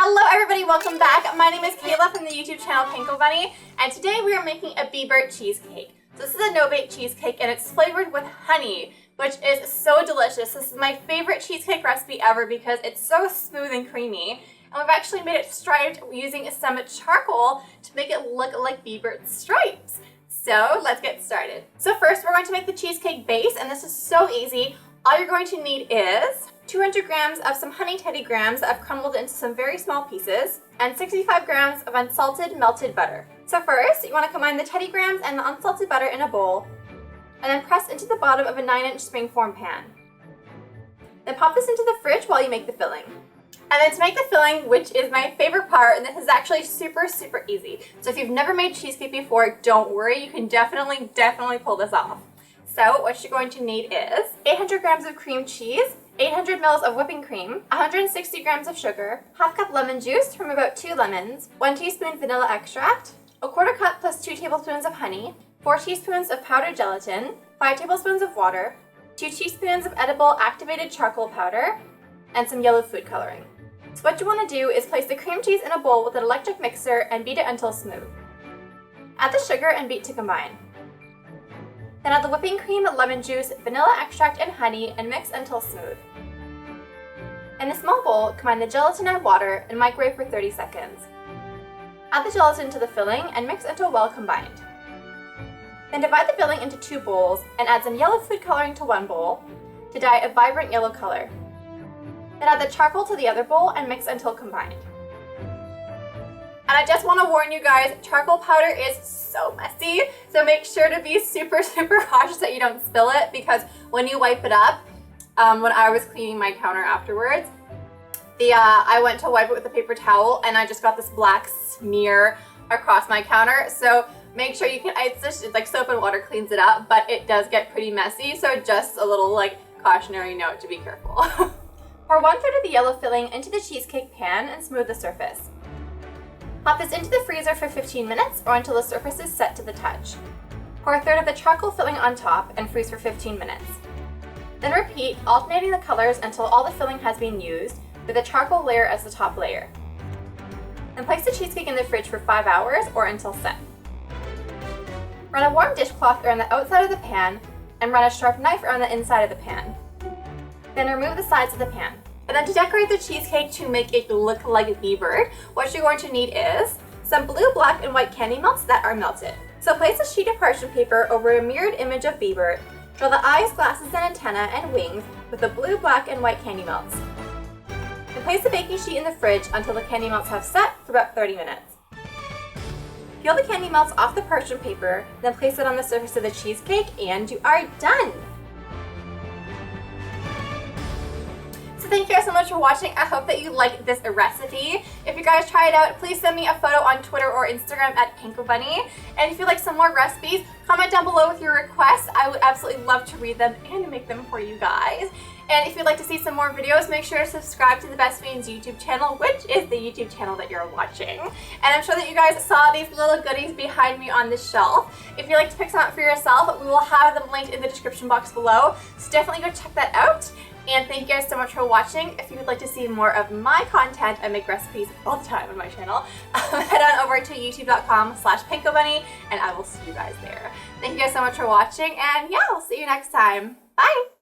Hello everybody, welcome back. My name is Kayla from the YouTube channel Pinko Bunny, and today we are making a Beebert cheesecake. So this is a no-bake cheesecake and it's flavored with honey, which is so delicious. This is my favorite cheesecake recipe ever because it's so smooth and creamy. And we've actually made it striped using some charcoal to make it look like Beebert stripes. So let's get started. So first we're going to make the cheesecake base, and this is so easy. All you're going to need is 200 grams of some honey teddy grams that I've crumbled into some very small pieces, and 65 grams of unsalted melted butter. So first, you want to combine the teddy grams and the unsalted butter in a bowl, and then press into the bottom of a 9-inch springform pan. Then pop this into the fridge while you make the filling. And then to make the filling, which is my favorite part, and this is actually super easy. So if you've never made cheesecake before, don't worry, you can definitely pull this off. So what you're going to need is 800 grams of cream cheese, 800 mils of whipping cream, 160 grams of sugar, half cup lemon juice from about 2 lemons, 1 teaspoon vanilla extract, a quarter cup plus 2 tablespoons of honey, 4 teaspoons of powdered gelatin, 5 tablespoons of water, 2 teaspoons of edible activated charcoal powder, and some yellow food coloring. So what you want to do is place the cream cheese in a bowl with an electric mixer and beat it until smooth. Add the sugar and beat to combine. Then add the whipping cream, lemon juice, vanilla extract, and honey and mix until smooth. In a small bowl, combine the gelatin and water and microwave for 30 seconds. Add the gelatin to the filling and mix until well combined. Then divide the filling into 2 bowls and add some yellow food coloring to one bowl to dye a vibrant yellow color. Then add the charcoal to the other bowl and mix until combined. And I just want to warn you guys, charcoal powder is so messy, so make sure to be super cautious that you don't spill it, because when you wipe it up, when I was cleaning my counter afterwards, I went to wipe it with a paper towel and I just got this black smear across my counter. So make sure you can, it's like soap and water cleans it up, but it does get pretty messy, so just a little like cautionary note to be careful. Pour 1/3 of the yellow filling into the cheesecake pan and smooth the surface. Pop this into the freezer for 15 minutes or until the surface is set to the touch. Pour 1/3 of the charcoal filling on top and freeze for 15 minutes. Then repeat, alternating the colors until all the filling has been used, with a charcoal layer as the top layer. Then place the cheesecake in the fridge for 5 hours or until set. Run a warm dishcloth around the outside of the pan and run a sharp knife around the inside of the pan. Then remove the sides of the pan. And then to decorate the cheesecake to make it look like a Beebert, what you're going to need is some blue, black, and white candy melts that are melted. So place a sheet of parchment paper over a mirrored image of Beebert, draw the eyes, glasses, and antenna, and wings with the blue, black, and white candy melts. And place the baking sheet in the fridge until the candy melts have set for about 30 minutes. Peel the candy melts off the parchment paper, then place it on the surface of the cheesecake, and you are done! So thank you guys so much for watching. I hope that you liked this recipe. If you guys try it out, please send me a photo on Twitter or Instagram at Pinko Bunny. And if you'd like some more recipes, comment down below with your requests. I would absolutely love to read them and make them for you guys. And if you'd like to see some more videos, make sure to subscribe to the Best Fiends YouTube channel, which is the YouTube channel that you're watching. And I'm sure that you guys saw these little goodies behind me on the shelf. If you'd like to pick some up for yourself, we will have them linked in the description box below. So definitely go check that out. And thank you guys so much for watching. If you would like to see more of my content, I make recipes all the time on my channel, head on over to youtube.com/pinkobunny and I will see you guys there. Thank you guys so much for watching, and yeah, I'll see you next time. Bye!